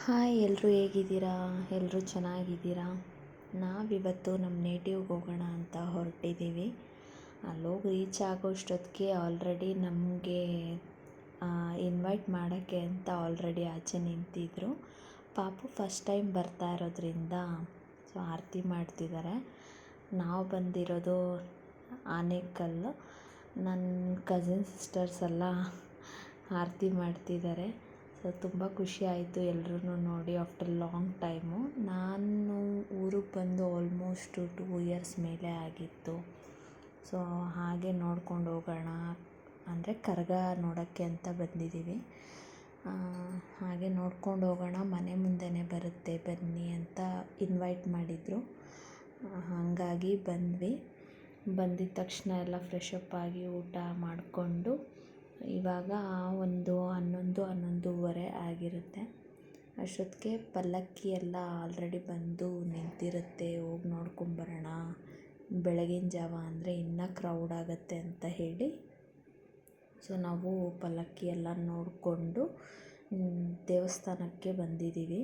Hi ಎಲ್ಲರೂ ಹೇಗಿದ್ದೀರಾ? ಎಲ್ಲರೂ ಚೆನ್ನಾಗಿದ್ದೀರಾ? ನಾವಿವತ್ತು ನಮ್ಮ ನೇಟಿವ್ಗೆ ಹೋಗೋಣ ಅಂತ ಹೊರಟಿದ್ದೀವಿ. ಅಲ್ಲೋಗಿ ರೀಚ್ ಆಗೋಷ್ಟೊತ್ತಿಗೆ ಆಲ್ರೆಡಿ ನಮಗೆ ಇನ್ವೈಟ್ ಮಾಡೋಕ್ಕೆ ಅಂತ ಆಲ್ರೆಡಿ ಆಚೆ ನಿಂತಿದ್ದರು. ಪಾಪು ಫಸ್ಟ್ ಟೈಮ್ ಬರ್ತಾ ಇರೋದ್ರಿಂದ ಸೊ ಆರತಿ ಮಾಡ್ತಿದ್ದಾರೆ. ನಾವು ಬಂದಿರೋದು ಆನೇಕಲ್. ನನ್ನ ಕಸಿನ್ ಸಿಸ್ಟರ್ಸ್ ಎಲ್ಲ ಆರತಿ ಮಾಡ್ತಿದ್ದಾರೆ. ಸೊ ತುಂಬ ಖುಷಿ ಆಯಿತು ಎಲ್ರೂ ನೋಡಿ ಆಫ್ಟರ್ ಲಾಂಗ್ ಟೈಮು. ನಾನು ಊರಿಗೆ ಬಂದು ಆಲ್ಮೋಸ್ಟ್ 2 ಇಯರ್ಸ್ ಮೇಲೆ ಆಗಿತ್ತು. ಸೊ ಹಾಗೆ ನೋಡ್ಕೊಂಡು ಹೋಗೋಣ ಅಂದರೆ ಕರಗ ನೋಡೋಕ್ಕೆ ಅಂತ ಬಂದಿದ್ದೀವಿ. ಹಾಗೆ ನೋಡ್ಕೊಂಡು ಹೋಗೋಣ, ಮನೆ ಮುಂದೆನೇ ಬರುತ್ತೆ ಬನ್ನಿ ಅಂತ ಇನ್ವೈಟ್ ಮಾಡಿದರು. ಹಾಗಾಗಿ ಬಂದ್ವಿ. ಬಂದಿದ್ದ ತಕ್ಷಣ ಎಲ್ಲ ಫ್ರೆಶಪ್ ಆಗಿ ಊಟ ಮಾಡಿಕೊಂಡು ಇವಾಗ ಒಂದು 11:30 ಆಗಿರುತ್ತೆ. ಅಷ್ಟೊತ್ತಿಗೆ ಪಲ್ಲಕ್ಕಿ ಎಲ್ಲ ಆಲ್ರೆಡಿ ಬಂದು ನಿಂತಿರುತ್ತೆ. ಹೋಗಿ ನೋಡ್ಕೊಂಬರೋಣ, ಬೆಳಗಿನ ಜಾವ ಅಂದರೆ ಇನ್ನೂ ಕ್ರೌಡ್ ಆಗುತ್ತೆ ಅಂತ ಹೇಳಿ ಸೊ ನಾವು ಪಲ್ಲಕ್ಕಿ ಎಲ್ಲ ನೋಡಿಕೊಂಡು ದೇವಸ್ಥಾನಕ್ಕೆ ಬಂದಿದ್ದೀವಿ.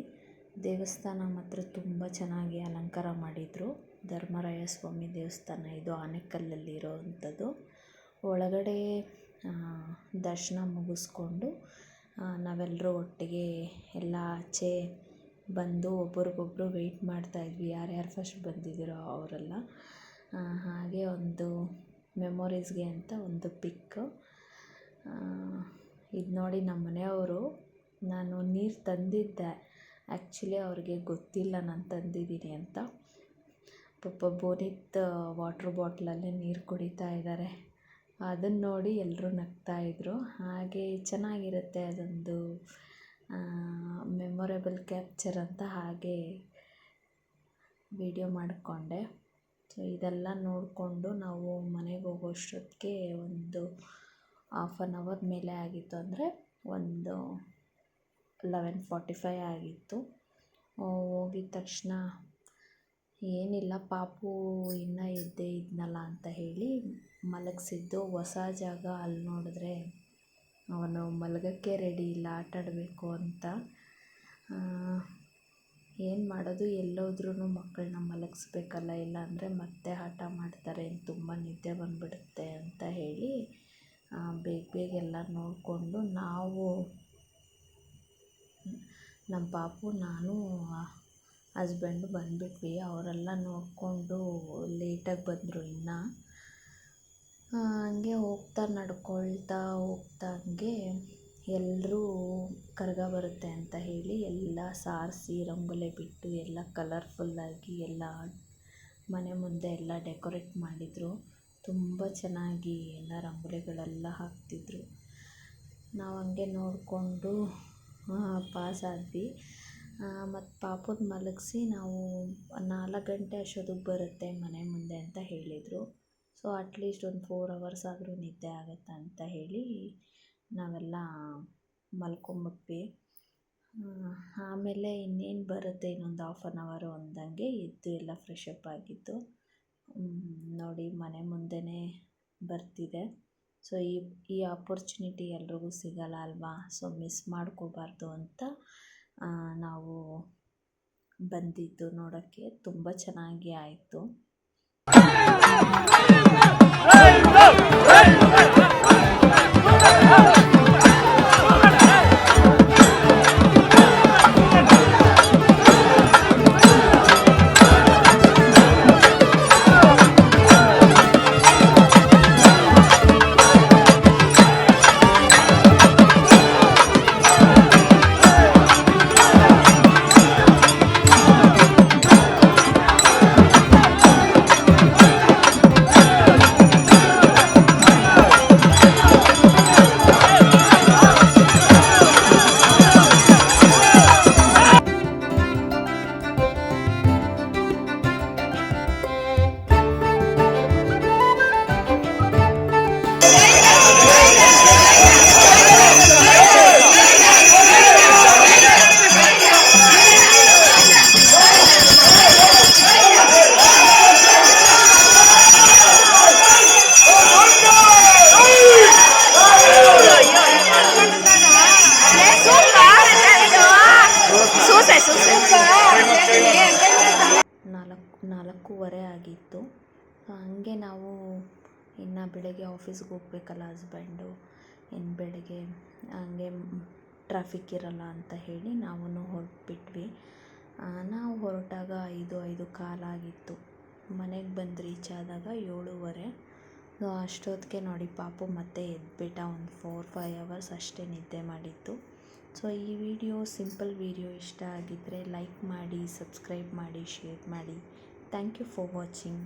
ದೇವಸ್ಥಾನ ಮಾತ್ರ ತುಂಬ ಚೆನ್ನಾಗಿ ಅಲಂಕಾರ ಮಾಡಿದರು. ಧರ್ಮರಾಯ ಸ್ವಾಮಿ ದೇವಸ್ಥಾನ ಇದು ಆನೇಕಲ್ಲಲ್ಲಿರೋ ಅಂಥದ್ದು. ಒಳಗಡೆ ದರ್ಶನ ಮುಗಿಸ್ಕೊಂಡು ನಾವೆಲ್ಲರೂ ಒಟ್ಟಿಗೆ ಎಲ್ಲ ಆಚೆ ಬಂದು ಒಬ್ರಿಗೊಬ್ರು ವೆಯ್ಟ್ ಮಾಡ್ತಾಯಿದ್ವಿ, ಯಾರ್ಯಾರು ಫಸ್ಟ್ ಬಂದಿದ್ದೀರೋ ಅವರೆಲ್ಲ. ಹಾಗೆ ಒಂದು ಮೆಮೊರೀಸ್ಗೆ ಅಂತ ಒಂದು ಪಿಕ್ಕು. ಇದು ನೋಡಿ ನಮ್ಮ ಮನೆಯವರು, ನಾನು ನೀರು ತಂದಿದ್ದೆ, ಆ್ಯಕ್ಚುಲಿ ಅವ್ರಿಗೆ ಗೊತ್ತಿಲ್ಲ ನಾನು ತಂದಿದ್ದೀನಿ ಅಂತ. ಪಾಪ ಬೋನಿತ್ ವಾಟ್ರ್ ಬಾಟ್ಲಲ್ಲೇ ನೀರು ಕುಡಿತಾ ಇದ್ದಾರೆ. ಅದನ್ನು ನೋಡಿ ಎಲ್ಲರೂ ನಗ್ತಾಯಿದ್ರು. ಹಾಗೆ ಚೆನ್ನಾಗಿರುತ್ತೆ, ಅದೊಂದು ಮೆಮೊರೇಬಲ್ ಕ್ಯಾಪ್ಚರ್ ಅಂತ ಹಾಗೆ ವಿಡಿಯೋ ಮಾಡಿಕೊಂಡೆ. ಸೊ ಇದೆಲ್ಲ ನೋಡಿಕೊಂಡು ನಾವು ಮನೆಗೆ ಹೋಗೋಷ್ಟೊತ್ತಿಗೆ ಒಂದು 1/2 ಅವರ್ ಮೇಲೆ ಆಗಿತ್ತು, ಅಂದರೆ ಒಂದು 11:45 ಆಗಿತ್ತು. ಹೋಗಿದ ತಕ್ಷಣ ಏನಿಲ್ಲ, ಪಾಪು ಇನ್ನೂ ಎದ್ದೇ ಇದ್ನಲ್ಲ ಅಂತ ಹೇಳಿ ಮಲಗಿಸಿದ್ದು. ಹೊಸ ಜಾಗ, ಅಲ್ಲಿ ನೋಡಿದ್ರೆ ಅವನು ಮಲಗೋಕ್ಕೆ ರೆಡಿ ಇಲ್ಲ, ಆಟಾಡಬೇಕು ಅಂತ. ಏನು ಮಾಡೋದು, ಎಲ್ಲೋದ್ರೂ ಮಕ್ಕಳನ್ನ ಮಲಗಿಸ್ಬೇಕಲ್ಲ, ಇಲ್ಲಾಂದರೆ ಮತ್ತೆ ಹಠ ಮಾಡ್ತಾರೆ, ತುಂಬ ನಿದ್ದೆ ಬಂದುಬಿಡುತ್ತೆ ಅಂತ ಹೇಳಿ ಬೇಗ ಎಲ್ಲ ನೋಡಿಕೊಂಡು ನಾವು ನಮ್ಮ ಪಾಪು, ನಾನು, ಹಸ್ಬೆಂಡು ಬಂದುಬಿಟ್ವಿ. ಅವರೆಲ್ಲ ನೋಡಿಕೊಂಡು ಲೇಟಾಗಿ ಬಂದರು. ಇನ್ನು ಹಂಗೆ ನಡ್ಕೊಳ್ತಾ ಹೋಗ್ತಾ ಹಂಗೆ ಎಲ್ಲರೂ ಕರಗ ಬರುತ್ತೆ ಅಂತ ಹೇಳಿ ಎಲ್ಲ ಸಾರಿಸಿ ರಂಗೋಲಿ ಬಿಟ್ಟು ಎಲ್ಲ ಕಲರ್ಫುಲ್ಲಾಗಿ ಎಲ್ಲ ಮನೆ ಮುಂದೆ ಎಲ್ಲ ಡೆಕೋರೇಟ್ ಮಾಡಿದರು. ತುಂಬ ಚೆನ್ನಾಗಿ ಎಲ್ಲ ರಂಗೋಲಿಗಳೆಲ್ಲ ಹಾಕ್ತಿದ್ರು. ನಾವು ಹಂಗೆ ನೋಡಿಕೊಂಡು ಪಾಸ್ ಆದ್ವಿ. ಮತ್ತು ಪಾಪುನ ಮಲಗಿಸಿ ನಾವು 4 ಗಂಟೆ ಅಷ್ಟೊತ್ತಿಗೆ ಬರುತ್ತೆ ಮನೆ ಮುಂದೆ ಅಂತ ಹೇಳಿದರು. ಸೊ ಅಟ್ಲೀಸ್ಟ್ ಒಂದು 4 ಅವರ್ಸ್ ಆದರೂ ನಿದ್ದೆ ಆಗುತ್ತೆ ಅಂತ ಹೇಳಿ ನಾವೆಲ್ಲ ಮಲ್ಕೊಂಬಿಟ್ವಿ. ಆಮೇಲೆ ಇನ್ನೇನು ಬರುತ್ತೆ, ಇನ್ನೊಂದು 1/2 ಅವರ್ ಅಂದಂಗೆ ಎದ್ದು ಎಲ್ಲ ಫ್ರೆಶಪ್ ಆಗಿದ್ದು. ನೋಡಿ ಮನೆ ಮುಂದೆನೇ ಬರ್ತಿದೆ. ಸೊ ಈ ಆಪರ್ಚುನಿಟಿ ಎಲ್ರಿಗೂ ಸಿಗಲ್ಲ ಅಲ್ವಾ, ಸೊ ಮಿಸ್ ಮಾಡ್ಕೋಬಾರ್ದು ಅಂತ ನಾವು ಬಂದಿದ್ದು ನೋಡೋಕ್ಕೆ. ತುಂಬ ಚೆನ್ನಾಗಿ ಆಯಿತು. 4:15 ಆಗಿತ್ತು. ಹಾಗೆ ನಾವು ಇನ್ನು ಬೆಳಗ್ಗೆ ಆಫೀಸ್ಗೆ ಹೋಗ್ಬೇಕಲ್ಲ ಹಸ್ಬೆಂಡು, ಇನ್ನು ಬೆಳಗ್ಗೆ ಹಂಗೆ ಟ್ರಾಫಿಕ್ ಇರಲ್ಲ ಅಂತ ಹೇಳಿ ನಾವು ಹೊರಟ್ಬಿಟ್ವಿ. ನಾವು ಹೊರಟಾಗ 5:05 ಆಗಿತ್ತು. ಮನೆಗೆ ಬಂದು ರೀಚ್ ಆದಾಗ 7:30. ಅಷ್ಟೊತ್ತಿಗೆ ನೋಡಿ ಪಾಪು ಮತ್ತೆ ಎದ್ಬಿಟ್ಟ. ಒಂದು 4-5 ಅವರ್ಸ್ ಅಷ್ಟೇ ನಿದ್ದೆ ಮಾಡಿದ್ದು. ಸೊ ಈ ವಿಡಿಯೋ ಸಿಂಪಲ್ ವಿಡಿಯೋ ಇಷ್ಟ ಆಗಿದ್ದರೆ ಲೈಕ್ ಮಾಡಿ, ಸಬ್ಸ್ಕ್ರೈಬ್ ಮಾಡಿ, ಶೇರ್ ಮಾಡಿ. Thank you for watching.